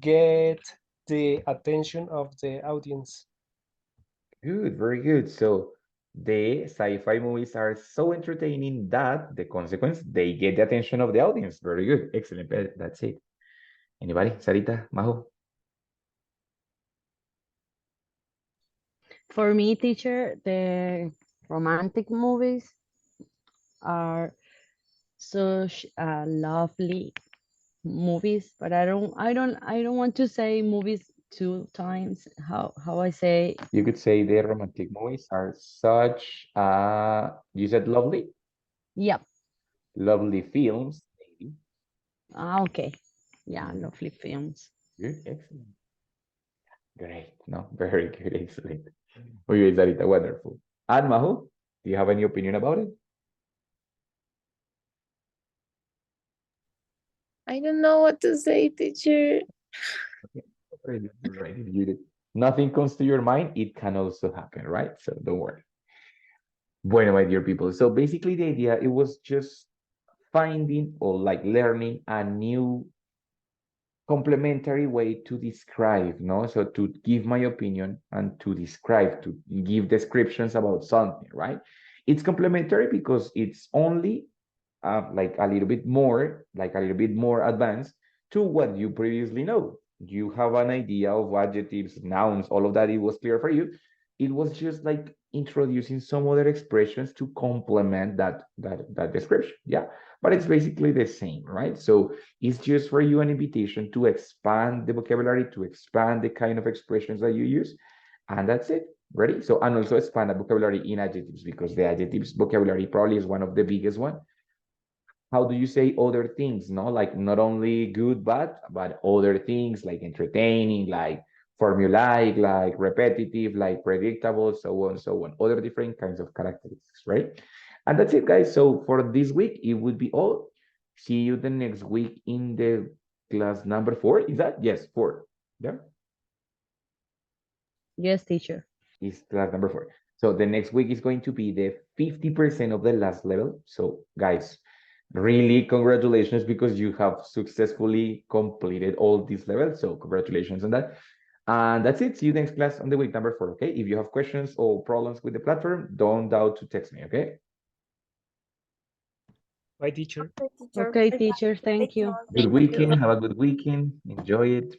get the attention of the audience. Good, very good. So the sci-fi movies are so entertaining that the consequence, they get the attention of the audience. Very good. Excellent. That's it. Anybody? Sarita, Majo? For me, teacher, the romantic movies are such lovely movies, but I don't want to say movies two times. How I say, You could say the romantic movies are such, you said lovely? yep. Lovely films, maybe. Okay. Yeah, lovely films. Good, excellent. Great. No, very good, excellent. Okay, Sarita, wonderful. And Majo, do you have any opinion about it? I don't know what to say, teacher. Right, right. If nothing comes to your mind, it can also happen, right? So don't worry. Bueno, my dear people. So basically the idea, it was just finding or like learning a new complementary way to describe, no? So to give my opinion and to describe, to give descriptions about something, right? It's complementary because it's only like a little bit more, like a little bit more advanced to what you previously know. You have an idea of adjectives, nouns, all of that. It was clear for you. It was just like introducing some other expressions to complement that description. Yeah, but it's basically the same, right? So it's just for you an invitation to expand the vocabulary, to expand the kind of expressions that you use, and that's it. Ready? So, and also expand that vocabulary in adjectives, because the adjectives vocabulary probably is one of the biggest one. How do you say other things? No, like not only good, bad, but other things like entertaining, like formulaic, like repetitive, like predictable, so on, so on. Other different kinds of characteristics, right? And that's it, guys. So for this week, it would be all. See you the next week in the class number 4. Is that? Yes, 4. Yeah. Yes, teacher. Is class number 4. So the next week is going to be the 50% of the last level. So guys, really congratulations, because you have successfully completed all these levels. So congratulations on that. And that's it. See you next class on the week number 4. Okay. If you have questions or problems with the platform, don't doubt to text me. Okay. Bye, teacher. Okay, teacher. Okay, teacher, thank you. Good Thank you. weekend. Have a good weekend. Enjoy it.